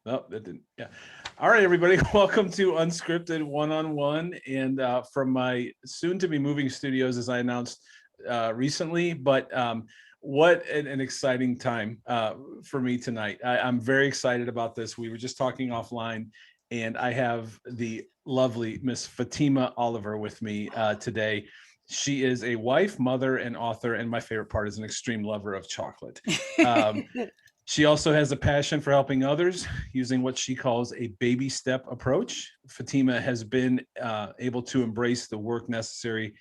No, that didn't. Yeah. All right, everybody. Welcome to Unscripted One-on-One. And from my soon-to-be moving studios, as I announced recently. But what an exciting time for me tonight. I'm very excited about this. We were just talking offline, and I have the lovely Miss Fatima Oliver with me today. She is a wife, mother, and author, and my favorite part is an extreme lover of chocolate. Um, She also has a passion for helping others using what she calls a baby step approach. Fatima has been able to embrace the work necessary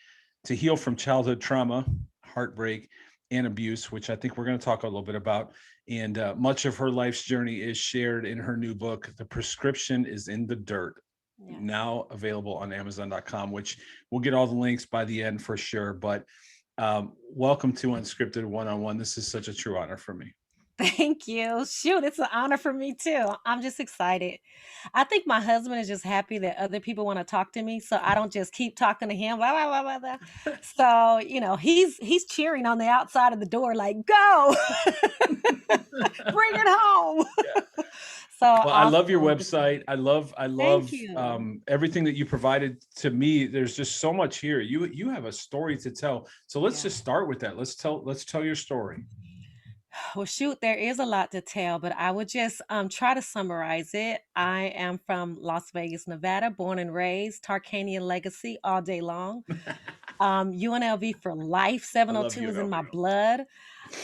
to heal from childhood trauma, heartbreak, and abuse, which I think we're going to talk a little bit about. And much of her life's journey is shared in her new book, The Prescription is in the Dirt, Yes. now available on Amazon.com, which we'll get all the links by the end for sure. But welcome to Unscripted One-on-One. This is such a true honor for me. Thank you. Shoot, it's an honor for me too. I'm just excited. I think my husband is just happy that other people want to talk to me, so I don't just keep talking to him. Blah, blah, blah, blah, blah. So he's cheering on the outside of the door, like, "Go, bring it home." Yeah. So Well, I love your awesome. website. I Thank love you. everything that you provided to me. There's just so much here. You have a story to tell. So let's Yeah. just start with that. Let's tell your story. Well, shoot, there is a lot to tell, but I would just try to summarize it. I am from Las Vegas, Nevada, born and raised, Tarkanian legacy all day long. UNLV for life, I love 702 is in UNLV. my blood.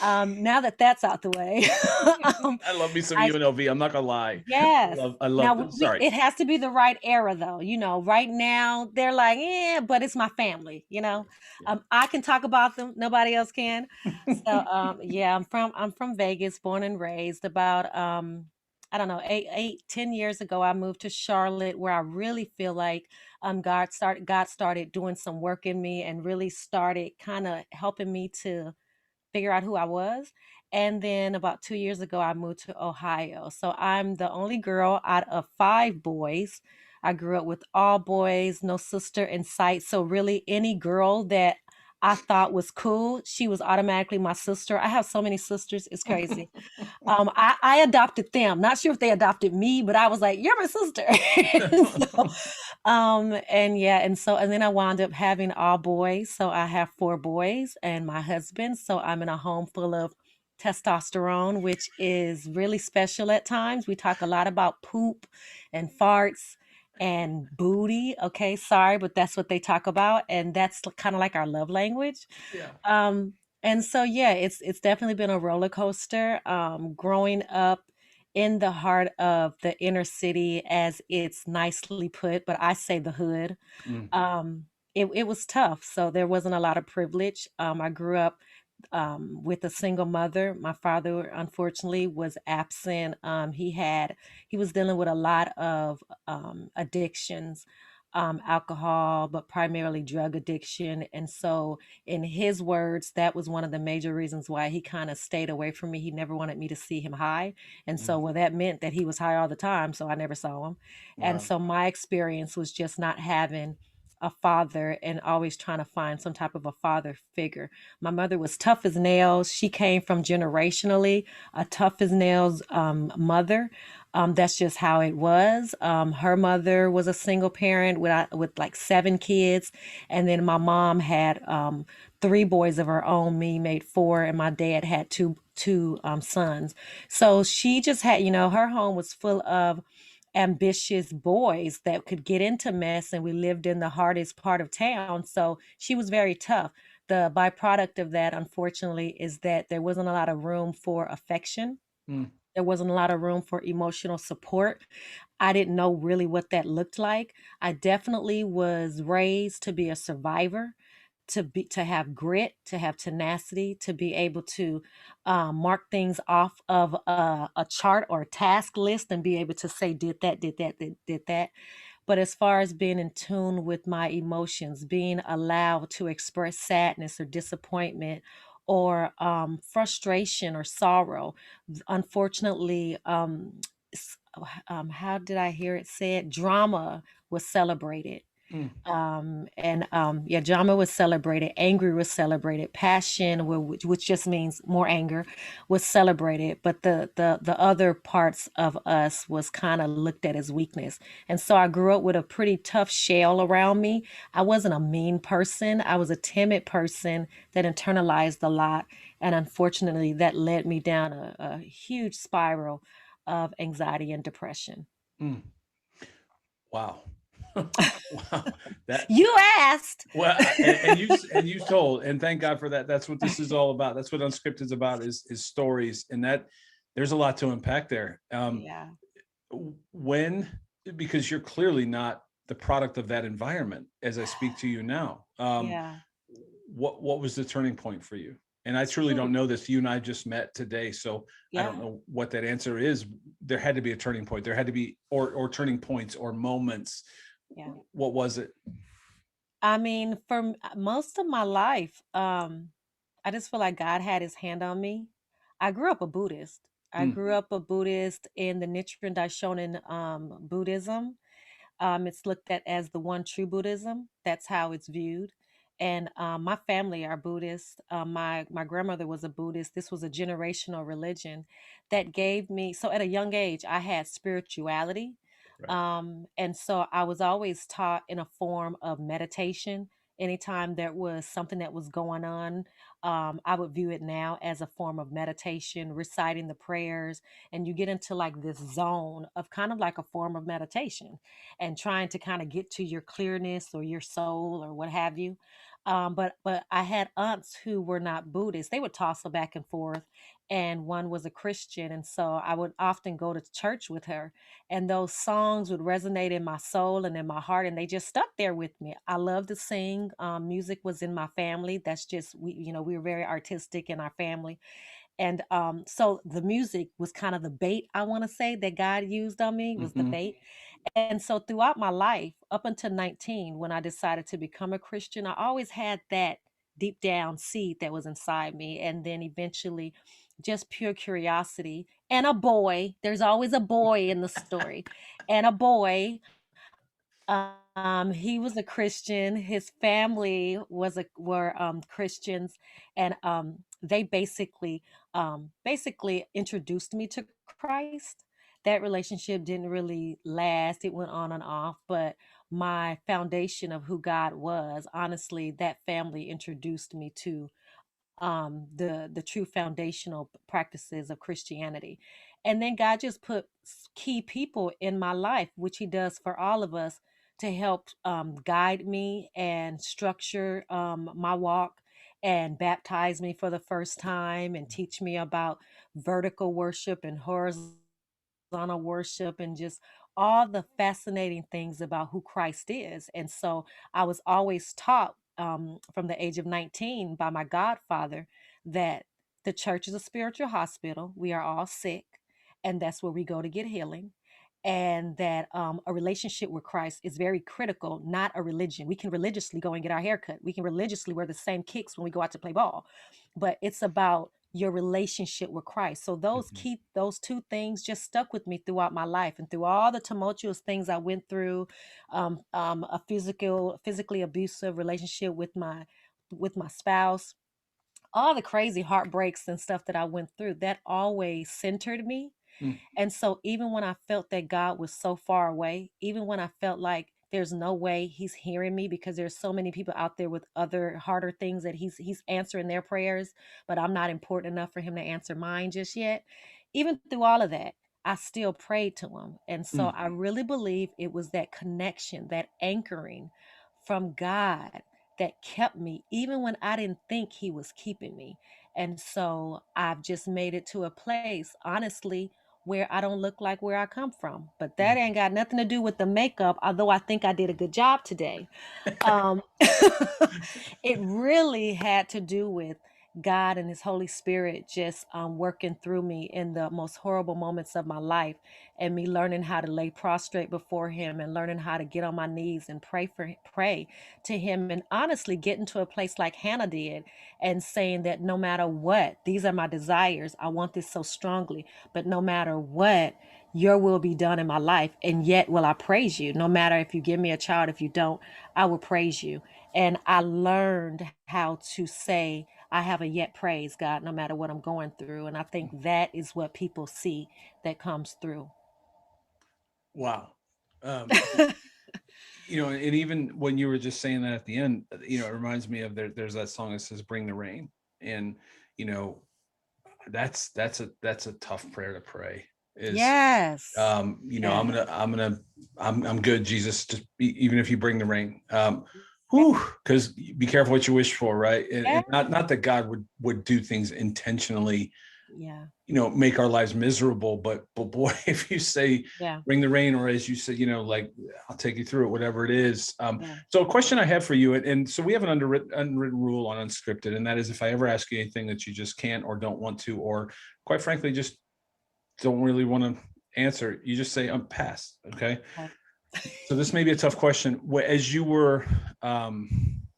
Now that that's out the way, um, I love me some I UNLV. I'm not gonna lie. yes. I love Now them. we Sorry. it has to be the right era though. Right now they're like, but it's my family. Yeah. I can talk about them, nobody else can. So yeah, I'm from Vegas, born and raised. About I don't know, 10 years ago, I moved to Charlotte, where I really feel like God started doing some work in me and really started kind of helping me to figure out who I was. And then about 2 years ago, I moved to Ohio. So I'm the only girl out of five boys. I grew up with all boys, no sister in sight. So really, any girl that I thought was cool, she was automatically my sister. I have so many sisters, it's crazy. I adopted them. Not sure if they adopted me, but I was like, "You're my sister." so, and yeah, and then I wound up having all boys. So I have four boys and my husband. So I'm in a home full of testosterone, which is really special at times. We talk a lot about poop and farts and booty. Okay, sorry, but that's what they talk about, and that's kind of like our love language. Yeah. Um, and so yeah, it's definitely been a roller coaster. Growing up in the heart of the inner city, as it's nicely put, but I say the hood. Mm. It was tough. So there wasn't a lot of privilege. I grew up with a single mother. My father, unfortunately, was absent. He was dealing with a lot of addictions, alcohol, but primarily drug addiction. And so, in his words, that was one of the major reasons why he kind of stayed away from me. He never wanted me to see him high. And so, Mm. well, that meant that he was high all the time. So I never saw him. And Wow. so, my experience was just not having a father and always trying to find some type of a father figure. My mother was tough as nails. She came from generationally a tough as nails mother. That's just how it was. Her mother was a single parent with like seven kids, and then my mom had three boys of her own. Me made four, and my dad had two sons. So she just had, her home was full of ambitious boys that could get into mess, and we lived in the hardest part of town. So she was very tough. The byproduct of that, unfortunately, is that there wasn't a lot of room for affection. Mm. There wasn't a lot of room for emotional support. I didn't know really what that looked like. I definitely was raised to be a survivor, to have grit, to have tenacity, to be able to mark things off of a chart or a task list and be able to say, did that, did that, did that. But as far as being in tune with my emotions, being allowed to express sadness or disappointment or frustration or sorrow, unfortunately, how did I hear it said? Drama was celebrated. Mm, Yeah, drama was celebrated, angry was celebrated, passion, which just means more anger, was celebrated. But the other parts of us was kind of looked at as weakness. And so I grew up with a pretty tough shell around me. I wasn't a mean person. I was a timid person that internalized a lot, and unfortunately, that led me down a huge spiral of anxiety and depression. mm. Wow. Wow. That You asked. well, and you told, and thank God for that. That's what this is all about. That's what Unscripted is about, is stories, and that there's a lot to unpack there. Yeah, When, because you're clearly not the product of that environment as I speak to you now. yeah. What was the turning point for you? And I truly don't Ooh, know this. You and I just met today, so I don't yeah, know what that answer is. There had to be a turning point. There had to be, or turning points or moments. yeah. What was it? I mean, most of my life, I just feel like God had his hand on me. I grew up a Buddhist. I Mm, grew up a Buddhist in the Nichiren Daishonin Buddhism. It's looked at as the one true Buddhism. That's how it's viewed. And my family are Buddhist. My grandmother was a Buddhist. This was a generational religion that gave me. So at a young age, I had spirituality, right. and so I was always taught in a form of meditation. Anytime there was something that was going on, I would view it now as a form of meditation, reciting the prayers, and you get into like this zone of kind of like a form of meditation and trying to kind of get to your clearness or your soul or what have you. But I had aunts who were not Buddhist. They would toss back and forth, and one was a Christian, and so I would often go to church with her, and those songs would resonate in my soul and in my heart, and they just stuck there with me. I love to sing. Music was in my family. That's just we were very artistic in our family, and so the music was kind of the bait, I want to say, that God used on me was the Hmm. bait. And so throughout my life, up until 19, when I decided to become a Christian, I always had that deep down seed that was inside me. And then eventually, just pure curiosity and a boy, there's always a boy in the story, and a boy, he was a Christian. His family were Christians, and they basically introduced me to Christ. That relationship didn't really last. It went on and off, but my foundation of who God was, honestly, that family introduced me to the true foundational practices of Christianity. And then God just put key people in my life, which He does for all of us, to help guide me and structure my walk and baptize me for the first time and teach me about vertical worship and horizontal worship and just all the fascinating things about who Christ is. And so I was always taught from the age of 19 by my godfather that the church is a spiritual hospital. We are all sick, and that's where we go to get healing. And that a relationship with Christ is very critical, not a religion. We can religiously go and get our hair cut. We can religiously wear the same kicks when we go out to play ball, but it's about your relationship with Christ. So Hmm. those two things just stuck with me throughout my life and through all the tumultuous things I went through, a physically abusive relationship with my spouse, all the crazy heartbreaks and stuff that I went through, that always centered me. Mm, And so even when I felt that God was so far away, even when I felt like there's no way he's hearing me because there's so many people out there with other harder things that he's answering their prayers, but I'm not important enough for him to answer mine just yet. Even through all of that, I still prayed to him. And so mm, I really believe it was that connection, that anchoring from God that kept me even when I didn't think he was keeping me. And so I've just made it to a place, honestly, where I don't look like where I come from. But that mm. ain't got nothing to do with the makeup, although I think I did a good job today. It really had to do with God and His Holy Spirit just working through me in the most horrible moments of my life, and me learning how to lay prostrate before Him and learning how to get on my knees and pray to Him, and honestly getting to a place like Hannah did, and saying that no matter what, these are my desires. I want this so strongly, but no matter what, your will be done in my life, and yet will I praise you. No matter if you give me a child, if you don't, I will praise you. And I learned how to say, I have a yet praise, God, no matter what I'm going through. And I think that is what people see that comes through. Wow. Um, and even when you were just saying that at the end, it reminds me of there's that song that says "Bring the Rain," and you know, that's a tough prayer to pray. Is Yes. I'm Yeah. I'm good, Jesus. Just even if you bring the rain, whew, because be careful what you wish for, right? And Yeah. not that God would do things intentionally, Yeah. make our lives miserable, but boy, if you say Yeah. bring the rain, or as you said, like I'll take you through it, whatever it is. Yeah. So a question I have for you, and so we have an unwritten rule on Unscripted, and that is if I ever ask you anything that you just can't or don't want to, or quite frankly, just don't really want to answer, you just say I'm pass. Okay. Okay. So this may be a tough question. As you were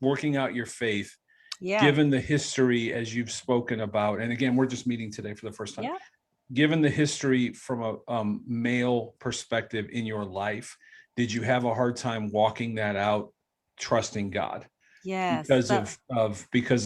working out your faith, Yeah. given the history as you've spoken about, and again, we're just meeting today for the first time, Yeah. given the history from a male perspective in your life, did you have a hard time walking that out, trusting God Yes. because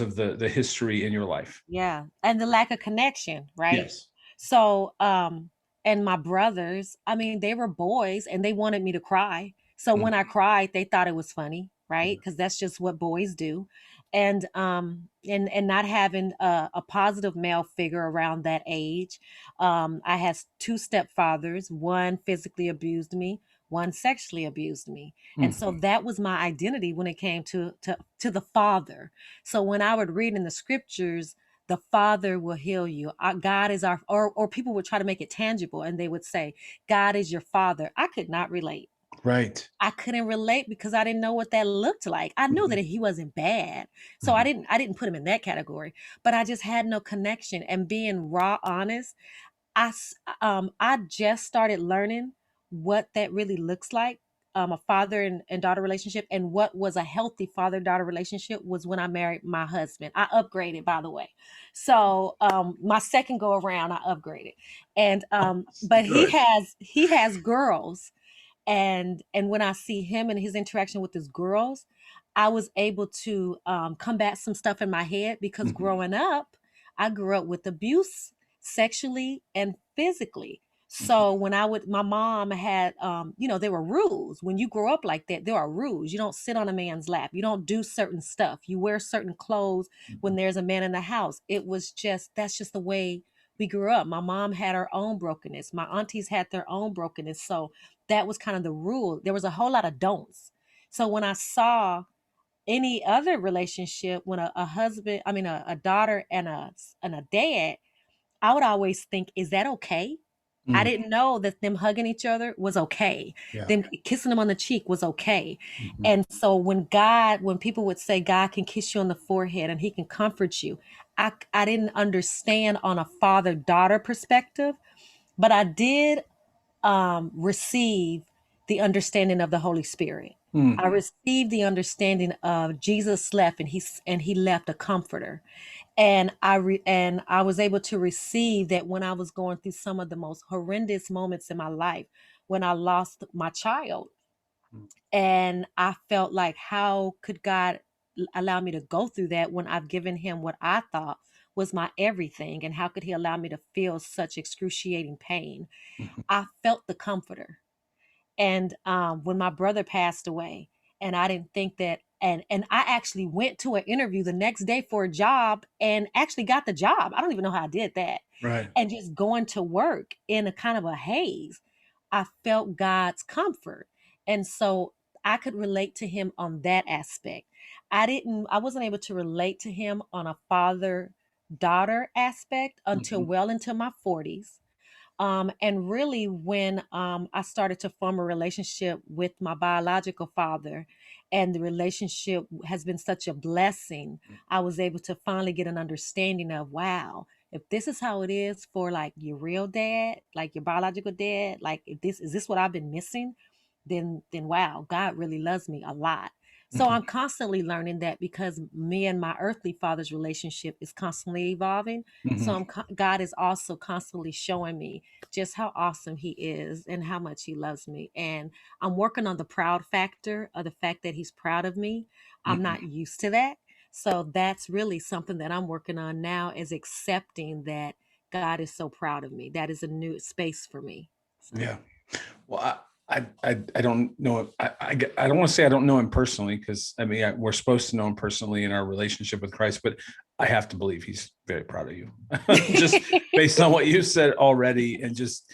of the history in your life? Yeah, and the lack of connection, right? Yes. So, and my brothers, I mean, they were boys and they wanted me to cry. So when I Mhm. cried, they thought it was funny, right? Yeah. Because that's just what boys do. And not having a positive male figure around that age. I had two stepfathers. One physically abused me, one sexually abused me. And Mm. so that was my identity when it came to the father. So when I would read in the scriptures, the Father will heal you. God is our, or people would try to make it tangible and they would say, God is your Father. I could not relate. Right. I couldn't relate because I didn't know what that looked like. I knew Mhm. that he wasn't bad. So I Mhm. didn't put him in that category, but I just had no connection. And being raw honest, I just started learning what that really looks like. A father and daughter relationship, and what was a healthy father daughter relationship was when I married my husband. I upgraded, by the way. So my second go around, I upgraded, and but he Good. has girls, and when I see him and his interaction with his girls, I was able to combat some stuff in my head because Mhm. growing up, I grew up with abuse sexually and physically. Mhm. So when my mom had, there were rules. When you grow up like that, there are rules. You don't sit on a man's lap. You don't do certain stuff. You wear certain clothes when Mhm. there's a man in the house. That's just the way we grew up. My mom had her own brokenness. My aunties had their own brokenness. So that was kind of the rule. There was a whole lot of don'ts. So when I saw any other relationship, when a husband, I mean a daughter and a dad, I would always think, is that okay? I Mm. didn't know that them hugging each other was okay. Yeah. Them kissing them on the cheek was okay. Mhm. And so when people would say God can kiss you on the forehead and he can comfort you, I didn't understand on a father-daughter perspective, but I did receive the understanding of the Holy Spirit. I Mm. received the understanding of Jesus left and he left a comforter. And I was able to receive that when I was going through some of the most horrendous moments in my life, when I lost my child, Mm. and I felt like, how could God allow me to go through that when I've given him what I thought was my everything, and how could he allow me to feel such excruciating pain? Mhm. I felt the comforter. And when my brother passed away, and I didn't think that, and I actually went to an interview the next day for a job and actually got the job. I don't even know how I did that. Right. And just going to work in a kind of a haze, I felt God's comfort. And so I could relate to him on that aspect. I wasn't able to relate to him on a father daughter aspect until Mhm. well into my 40s. And really, when I started to form a relationship with my biological father, and the relationship has been such a blessing, I was able to finally get an understanding of, wow, if this is how it is for like your real dad, like your biological dad, like if this is this what I've been missing, then wow, God really loves me a lot. So I'm constantly learning that because me and my earthly father's relationship is constantly evolving. So Hmm. God is also constantly showing me just how awesome he is and how much he loves me. And I'm working on the proud factor of the fact that he's proud of me. I'm Hmm. not used to that. So that's really something that I'm working on now, is accepting that God is so proud of me. That is a new space for me. So Yeah. Well, I don't know. I don't want to say I don't know him personally, because I mean, we're supposed to know him personally in our relationship with Christ, but I have to believe he's very proud of you, just based on what you said already, and just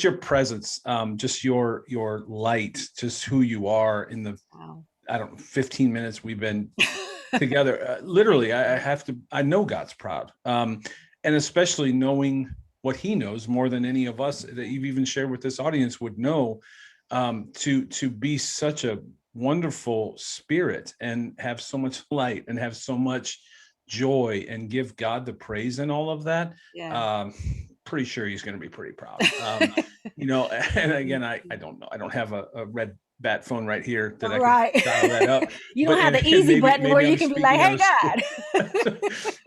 your presence, just your light, just who you are in the, wow. I don't know, 15 minutes we've been together. Literally, I Thank have to. I know God's proud, and especially knowing what He knows more than any of us that you've even shared with this audience would know. To be such a wonderful spirit and have so much light and have so much joy and give God the praise and all of that. you. Yeah. Um, Pretty sure He's going to be pretty proud. And again, I don't know. I don't have a red bat phone right here that I could Right. dial that up, You don't but have the and easy maybe button where I'm you can be like, speaking out hey, of school. God.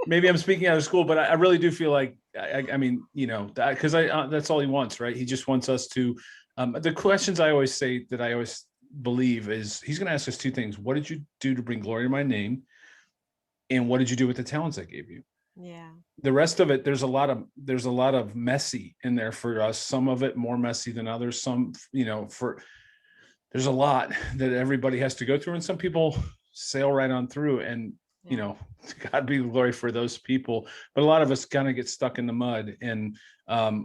Maybe I'm speaking out of school, but I really do feel like I mean, because I that's all he wants, right? He just wants us to. The questions I always say that I always believe is he's going to ask us two things: what did you do to bring glory to my name, and what did you do with the talents I gave you? Yeah. The rest of it, there's a lot of messy in there for us. Some of it more messy than others. Some, for there's a lot that everybody has to go through, and some people sail right on through, and you Yeah. know God be the glory for those people. But a lot of us kind of get stuck in the mud, and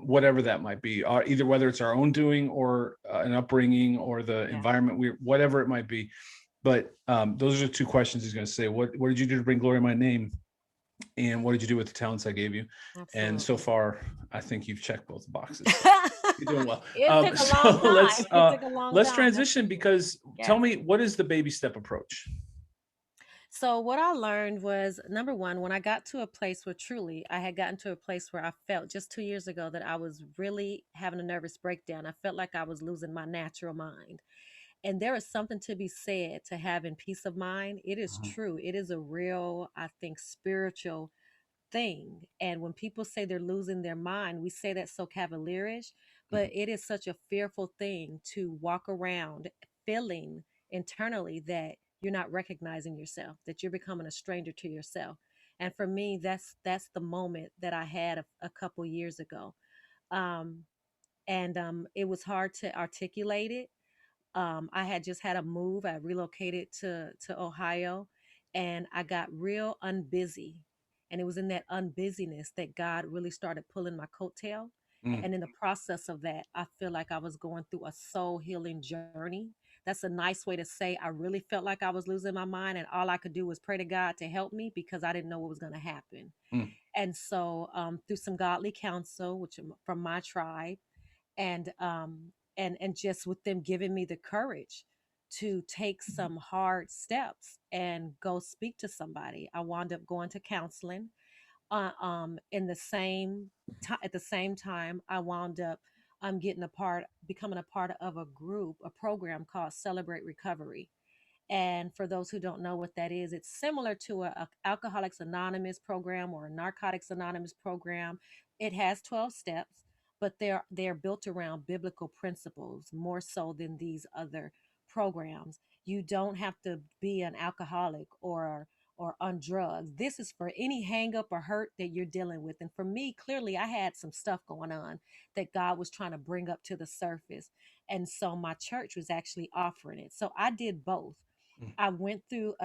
whatever that might be, either whether it's our own doing or an upbringing or the Yeah. environment, whatever it might be. But those are the two questions he's going to say: what did you do to bring glory to my name, and what did you do with the talents I gave you? And so Absolutely. far, I think you've checked both the boxes. So you're doing well. It took a So long time. It took a long let's time. transition, because tell Yes. me, what is the baby step approach? So what I learned was, number one, when I got to a place where truly I had gotten to a place where I felt just 2 years ago that I was really having a nervous breakdown. I felt like I was losing my natural mind. And there is something to be said to having peace of mind. It is Mhm. true. It is a real, I think, spiritual thing. And when people say they're losing their mind, we say that so cavalierish, but Mhm. it is such a fearful thing to walk around feeling internally that you're not recognizing yourself, that you're becoming a stranger to yourself. And for me, that's the moment that I had a couple years ago. Um, and it was hard to articulate it. I had just had a move. I relocated to Ohio, and I got real unbusy. And it was in that unbusyness that God really started pulling my coattail. Mm. And in the process of that, I feel like I was going through a soul healing journey. That's a nice way to say I really felt like I was losing my mind, and all I could do was pray to God to help me because I didn't know what was going to happen. Mm. And so, through some godly counsel, from my tribe, and just with them giving me the courage to take some hard steps and go speak to somebody, I wound up going to counseling. In the same time, at the same time, I wound up becoming a part of a program called Celebrate Recovery. And for those who don't know what that is, it's similar to a Alcoholics Anonymous program or a Narcotics Anonymous program. It has 12 steps, but they're built around biblical principles more so than these other programs. You don't have to be an alcoholic or on drugs. This is for any hang up or hurt that you're dealing with. And for me, clearly I had some stuff going on that God was trying to bring up to the surface. And so my church was actually offering it. So I did both. Mm. I went through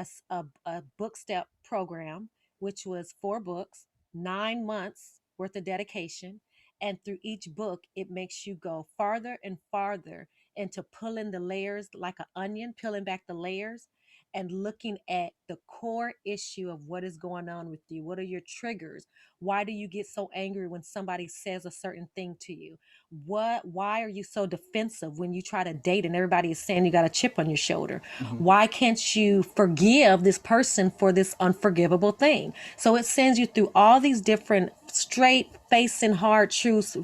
a book step program, which was 4 books, 9 months worth of dedication. And through each book, it makes you go farther and farther into pulling the layers like an onion, peeling back the layers and looking at the core issue of what is going on with you. What are your triggers? Why do you get so angry when somebody says a certain thing to you? Why are you so defensive when you try to date and everybody is saying you got a chip on your shoulder? Mhm. Why can't you forgive this person for this unforgivable thing? So it sends you through all these different straight facing hard truths,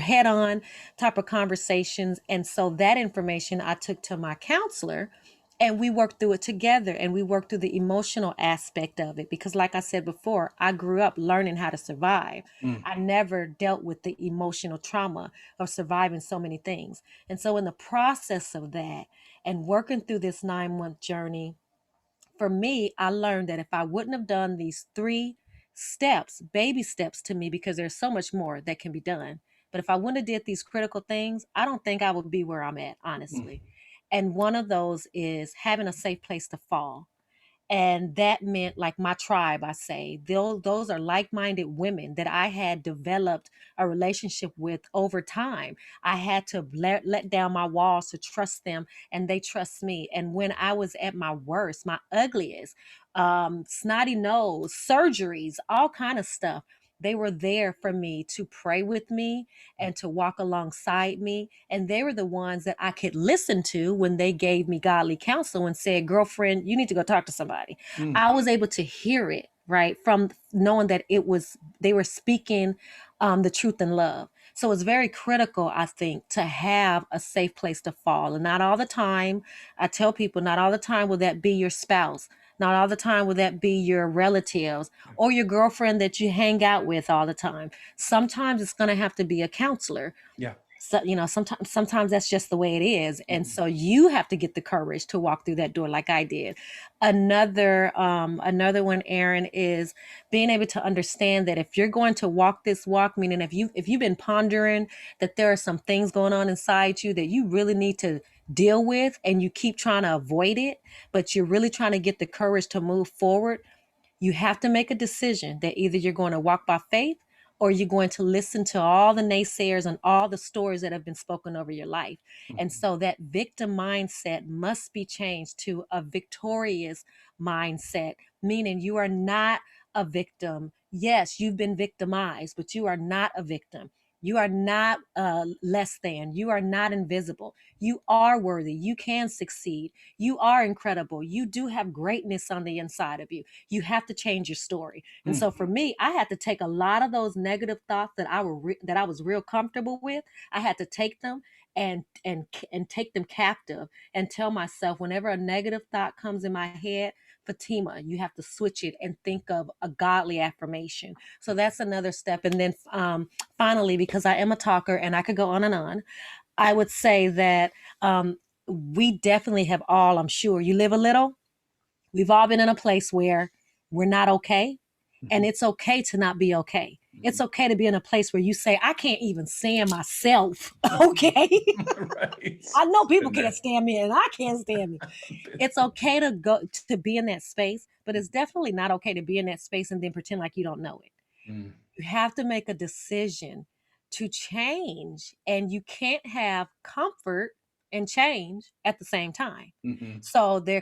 head on type of conversations. And so that information I took to my counselor, and we worked through it together, and we worked through the emotional aspect of it, because like I said before, I grew up learning how to survive. Mm, I never dealt with the emotional trauma of surviving so many things. And so in the process of that and working through this 9-month journey, for me, I learned that if I wouldn't have done these 3 steps, baby steps to me, because there's so much more that can be done. But if I wouldn't have did these critical things, I don't think I would be where I'm at, mm, honestly. And one of those is having a safe place to fall. And that meant, like, my tribe, I say, those are like-minded women that I had developed a relationship with over time. I had to let down my walls to trust them, and they trust me. And when I was at my worst, my ugliest, snotty nose, surgeries, all kind of stuff, they were there for me to pray with me and to walk alongside me. And they were the ones that I could listen to when they gave me godly counsel and said, girlfriend, you need to go talk to somebody. mm, I was able to hear it, right, from knowing that they were speaking the truth in love. So it's very critical, I think, to have a safe place to fall. And not all the time, I tell people, not all the time will that be your spouse. Not all the time will that be your relatives or your girlfriend that you hang out with all the time. Sometimes it's going to have to be a counselor. yeah. So, sometimes that's just the way it is. And Mhm. so you have to get the courage to walk through that door like I did. Another one, Aaron, is being able to understand that if you're going to walk this walk, meaning if you've been pondering that there are some things going on inside you that you really need to deal with, and you keep trying to avoid it, but you're really trying to get the courage to move forward, you have to make a decision that either you're going to walk by faith or you're going to listen to all the naysayers and all the stories that have been spoken over your life. And Mhm. so that victim mindset must be changed to a victorious mindset, meaning you are not a victim. Yes, you've been victimized, but you are not a victim. You are not less than. You are not invisible. You are worthy. You can succeed. You are incredible. You do have greatness on the inside of you. You have to change your story. And Mm, so for me, I had to take a lot of those negative thoughts that I was real comfortable with. I had to take them and take them captive and tell myself, whenever a negative thought comes in my head, Fatima, you have to switch it and think of a godly affirmation. So that's another step. And then finally, because I am a talker and I could go on and on, I would say that we definitely have all, I'm sure, you live a little. We've all been in a place where we're not okay. And mhm, it's okay to not be okay. It's mhm. okay to be in a place where you say, I can't even stand myself. Okay. Right. I know people Been can't there. stand me and I can't stand me. Been It's okay to go to be in that space, but it's definitely not okay to be in that space and then pretend like you don't know it. Mm, You have to make a decision to change, and you can't have comfort and change at the same time. mhm, So there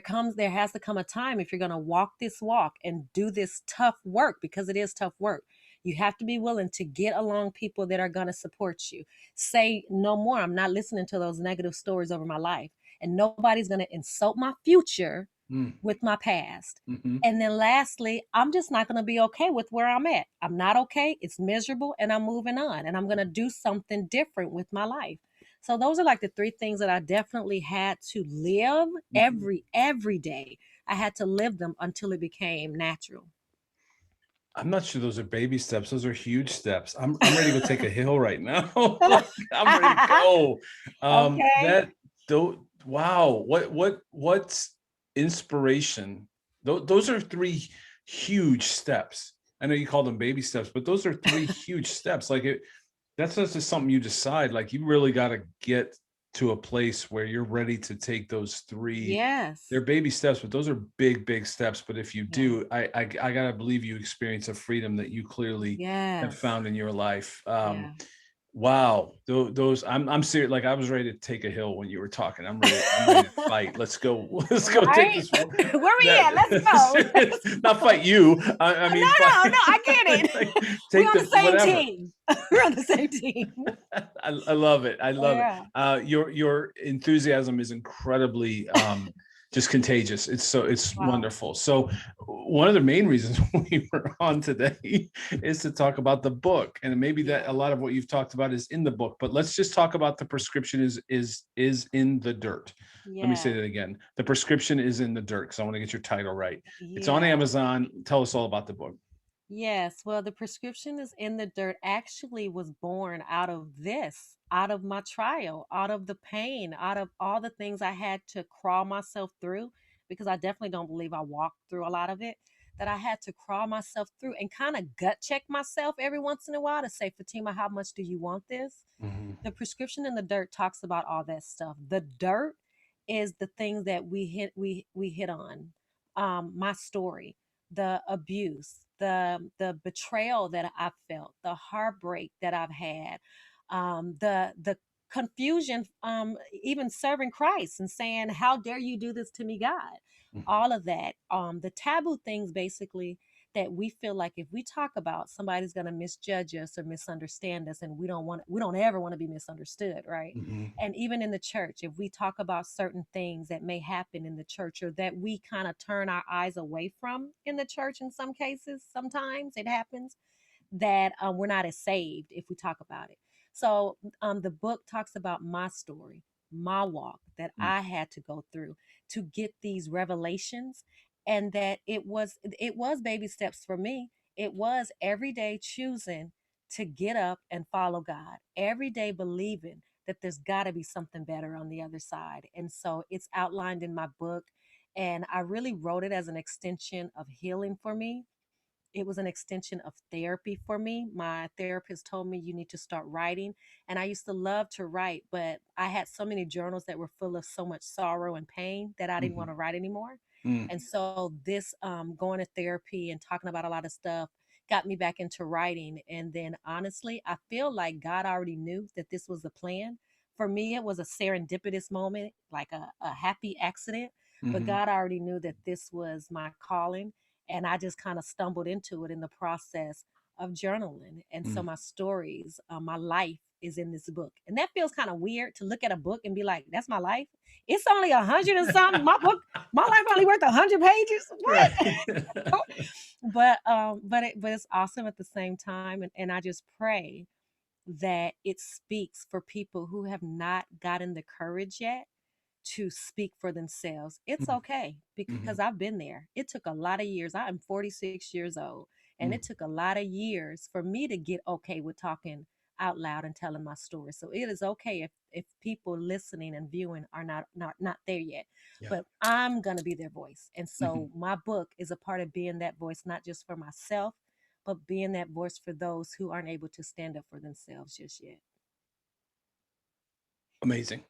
has to come a time, if you're going to walk this walk and do this tough work, because it is tough work, you have to be willing to get along people that are going to support you. Say, no more, I'm not listening to those negative stories over my life, and nobody's going to insult my future mm, with my past. mhm. And then lastly, I'm just not going to be okay with where I'm at. I'm not okay. It's miserable, and I'm moving on, and I'm going to do something different with my life. So those are like the 3 things that I definitely had to live Mhm. every day. I had to live them until it became natural. I'm not sure those are baby steps. Those are huge steps. I'm ready to go take a hill right now. Like, I'm ready to go. Okay. That though, wow. What's inspiration? Those are 3 huge steps. I know you call them baby steps, but those are 3 huge steps. Like that's not just something you decide. Like you really got to get to a place where you're ready to take those 3. They're Yes. baby steps, but those are big, big steps. But if you Yeah. do, I gotta believe you experience a freedom that you clearly have Yes. found in your life. Yeah. Wow, those I'm serious. Like I was ready to take a hill when you were talking. I'm ready to fight. Let's go. Let's go take Right? this. Where we at? Let's That go. not fight you. I No, mean fight. no, no, I get Like, it. We're take on the the same whatever. team. We're on the same team. I love it. I love it. Yeah. Your enthusiasm is incredibly just contagious. It's Wow. wonderful. So one of the main reasons we were on today is to talk about the book, and maybe that a Yeah. lot of what you've talked about is in the book, but let's just talk about the prescription is in the dirt. Let me say Yeah. that again. The prescription is in the dirt, because I want to get your title right. It's on Yeah. Amazon. Tell us all about the book. Yes, well, the prescription is in the dirt actually was born out of this, out of my trial, out of the pain, out of all the things I had to crawl myself through, because I definitely don't believe I walked through a lot of it, that I had to crawl myself through and kind of gut check myself every once in a while to say, Fatima, how much do you want this? Mhm. The prescription in the dirt talks about all that stuff. The dirt is the things that we hit on. My story, the abuse, the betrayal that I felt, the heartbreak that I've had, the confusion, even serving Christ and saying, "How dare you do this to me, God?" Mhm. All of that, the taboo things, basically, that we feel like if we talk about, somebody's going to misjudge us or misunderstand us, and we don't ever want to be misunderstood, right? Mhm. And even in the church, if we talk about certain things that may happen in the church, or that we kind of turn our eyes away from in the church, in some cases, sometimes it happens that we're not as saved if we talk about it. So the book talks about my story, my walk that Mhm. I had to go through to get these revelations, and that it was baby steps for me. It was every day choosing to get up and follow God, every day believing that there's got to be something better on the other side. And so it's outlined in my book, and I really wrote it as an extension of healing for me. It was an extension of therapy for me. My therapist told me you need to start writing. And I used to love to write, but I had so many journals that were full of so much sorrow and pain that I didn't want Mhm. to write anymore. Mhm. And so this going to therapy and talking about a lot of stuff got me back into writing. And then honestly, I feel like God already knew that this was the plan. For me, it was a serendipitous moment, like a happy accident. But Mhm. God already knew that this was my calling, and I just kind of stumbled into it in the process of journaling. And so Mhm. my stories, my life is in this book, and that feels kind of weird to look at a book and be like, "That's my life." It's only 100 and something. My book, my life only worth 100 pages. Right. What? But it's awesome at the same time, and I just pray that it speaks for people who have not gotten the courage yet to speak for themselves. It's Mhm. okay, because Mhm. I've been there. It took a lot of years. I am 46 years old, and Mhm. it took a lot of years for me to get okay with talking out loud and telling my story. So it is okay if people listening and viewing are not there yet. Yeah. But I'm going to be their voice. And so Mhm. my book is a part of being that voice, not just for myself, but being that voice for those who aren't able to stand up for themselves just yet. Amazing.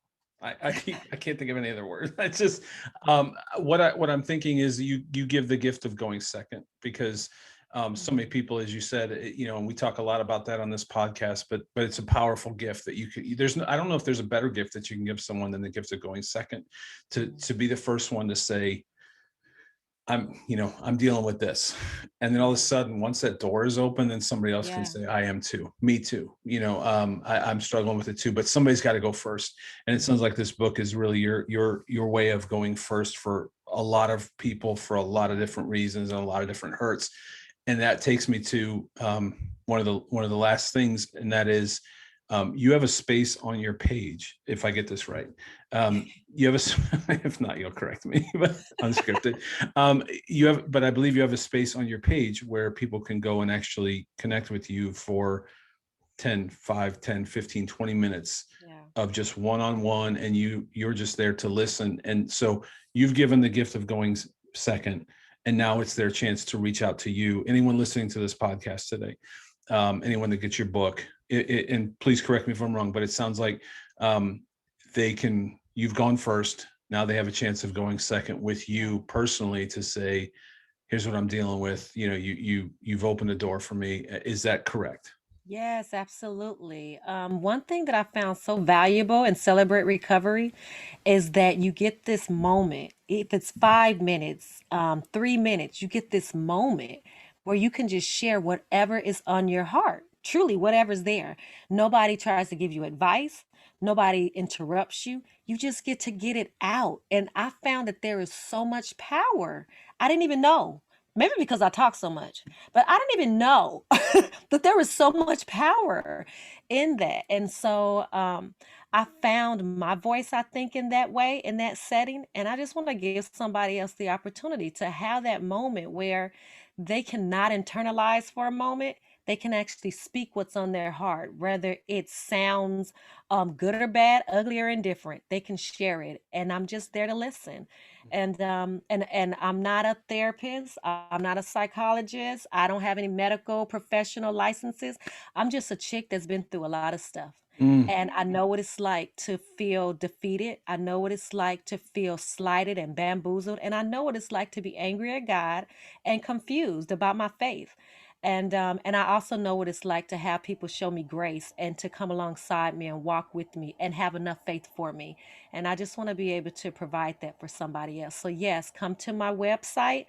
I can't think of any other word. It's just what I'm thinking is you give the gift of going second, because so many Mhm. people, as you said, and we talk a lot about that on this podcast, but it's a powerful gift that you could there's no, I don't know if there's a better gift that you can give someone than the gift of going second, to be the first one to say, I'm dealing with this. And then all of a Yeah. sudden, once that door is open, then somebody else can Yeah. say, I am too. Me too. I'm struggling with it too, but somebody's got to go first. And it sounds like this book is really your way of going first for a lot of people, for a lot of different reasons and a lot of different hurts. And that takes me to one of the last things, and that is, you have a space on your page, if I get this right. You have if not, you'll correct me, but unscripted. But I believe you have a space on your page where people can go and actually connect with you for 10, 5, 10, 15, 20 minutes Yeah. of just one-on-one, and you're just there to listen. And so you've given the gift of going second, and now it's their chance to reach out to you. Anyone listening to this podcast today, anyone that gets your book, and please correct me if I'm wrong, but it sounds like um, you've gone first. Now they have a chance of going second with Yeah. you personally to say, here's what I'm dealing with. You've opened a door for me. Is that correct? Yes, absolutely. One thing that I found so valuable in Celebrate Recovery is that you get this moment. If it's 5 minutes, 3 minutes, you get this moment where you can just share whatever is on your heart. Truly, whatever's there. Nobody tries to give you advice. Nobody interrupts you. You just get to get it out. And I found that there is so much power. I didn't even know. Maybe because I talk so much, but I didn't even know that there was so much power in that. And so I found my voice, I think, in that way, in that setting. And I just want to give somebody else the opportunity to have that moment where they cannot internalize for a moment. They can actually speak what's on their heart, whether it sounds good or bad, ugly or indifferent. They can share it, and I'm just there to listen. And I'm not a therapist. I'm not a psychologist. I don't have any medical professional licenses. I'm just a chick that's been through a lot of stuff. Mm. And I know what it's like to feel defeated. I know what it's like to feel slighted and bamboozled. And I know what it's like to be angry at God and confused about my faith. And I also know what it's like to have people show me grace and to come alongside me and walk with me and have enough faith for me. And I just want to be able to provide that for somebody else. So yes, come to my website.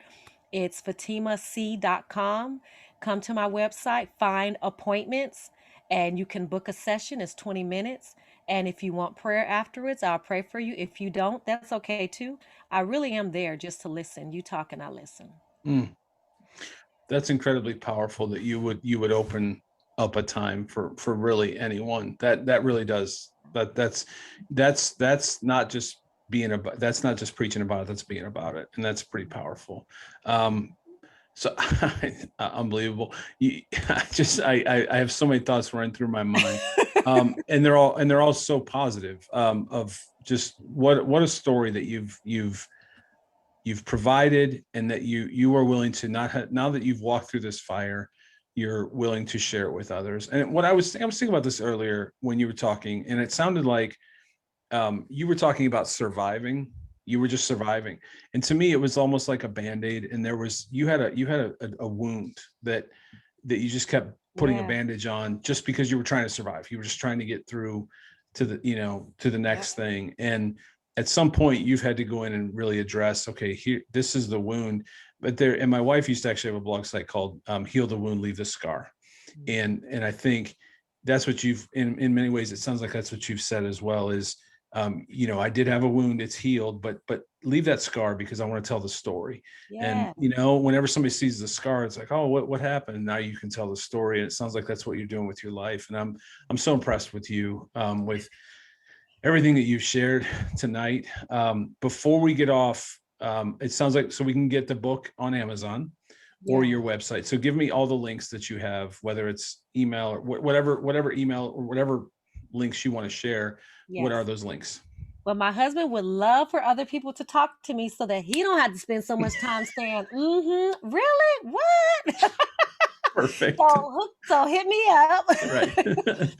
It's fatimac.com. Come to my website, find appointments, and you can book a session. It's 20 minutes. And if you want prayer afterwards, I'll pray for you. If you don't, that's okay too. I really am there just to listen. You talk and I listen. Mm. That's incredibly powerful that you would open up a time for really anyone. That really does. That's not just being about, that's not just preaching about it, that's being about it. And that's pretty powerful. So unbelievable. I have so many thoughts running through my mind. And they're all so positive, of just what a story that you've provided, and that you are willing to now that you've walked through this fire, you're willing to share it with others. And I was thinking about this earlier when you were talking, and it sounded like you were talking about surviving. You were just surviving, and to me, it was almost like a Band-Aid. And you had a wound that you just kept putting a Yeah. bandage on, just because you were trying to survive. You were just trying to get through to the next thing. And at some point you've had to go in and really address, okay, here, this is the wound. And my wife used to actually have a blog site called Heal the Wound, Leave the Scar. And I think that's what in many ways, it sounds like that's what you've said as well, is I did have a wound, it's healed, but leave that scar, because I want to tell the story. And Yeah. whenever somebody sees the scar, it's like, oh, what happened? And now you can tell the story. And it sounds like that's what you're doing with your life. And I'm so impressed with you, with everything that you've shared tonight. Before we get off, it sounds like, so we can get the book on Amazon or Yeah. your website. So give me all the links that you have, whether it's email or whatever email or whatever links you want to share. What are Yes. those links? Well, my husband would love for other people to talk to me so that he don't have to spend so much time saying, really? What? Perfect. So hit me up. Right.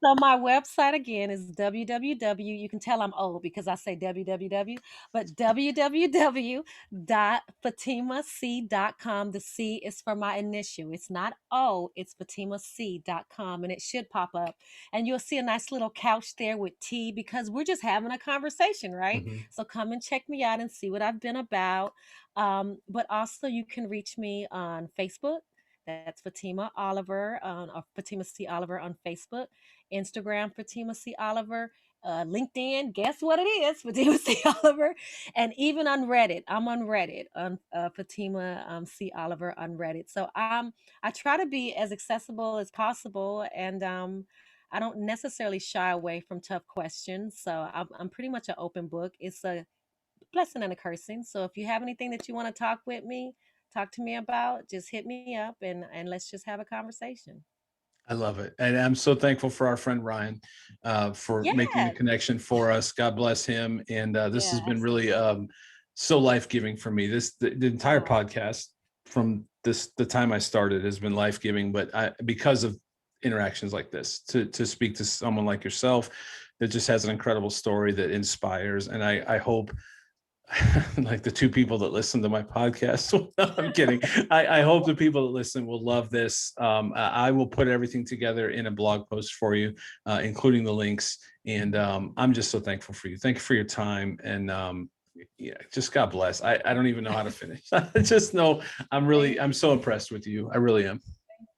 So my website again is www. You can tell I'm old because I say www, but www.fatimac.com. The C is for my initial. It's not O, it's fatimac.com, and it should pop up. And you'll see a nice little couch there with tea because we're just having a conversation, right? Mhm. So come and check me out and see what I've been about. But also you can reach me on Facebook. That's Fatima Oliver, or Fatima C. Oliver on Facebook. Instagram, Fatima C. Oliver. LinkedIn, guess what it is? Fatima C. Oliver. And even on Reddit. I'm on Reddit, on Fatima C. Oliver on Reddit. So I try to be as accessible as possible. And I don't necessarily shy away from tough questions. So I'm pretty much an open book. It's a blessing and a cursing. So if you have anything that you want to talk to me about, just hit me up and let's just have a conversation. I love it. And I'm so thankful for our friend Ryan, for making the Yeah. connection for us. God bless him. And this has Yeah, been really absolutely. so life-giving for me. The entire Oh, podcast from the time I started has been life-giving, but because of interactions like this, to speak to someone like yourself that just has an incredible story that inspires. And I hope like the two people that listen to my podcast. No, I'm kidding. I hope the people that listen will love this. I will put everything together in a blog post for you, including the links. And I'm just so thankful for you. Thank you for your time. And yeah, just God bless. I don't even know how to finish. I just know thank I'm you. so impressed with you. I really am.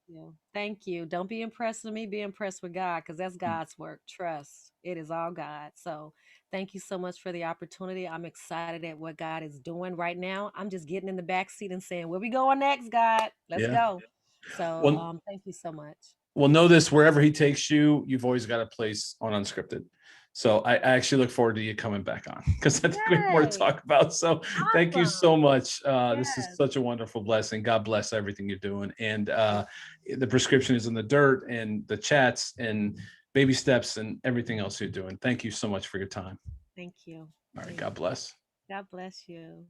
you. Thank you. Don't be impressed with me. Be impressed with God, because that's God's work. Trust. It is all God. So thank you so much for the opportunity. I'm excited at what God is doing right now. I'm just getting in the back seat and saying, where we going next, God? Let's Yeah. go. So Well, thank you so much. well, know this, wherever he takes you, you've always got a place on Unscripted. So I actually look forward to you coming back on because I think we have more to Yay. talk about. So thank you so Awesome. much. This is Yes. such a wonderful blessing. God bless everything you're doing. And the prescription is in the dirt and the chats and baby steps and everything else you're doing. Thank you so much for your time. Thank you. All right. Thank God you. bless. God bless you.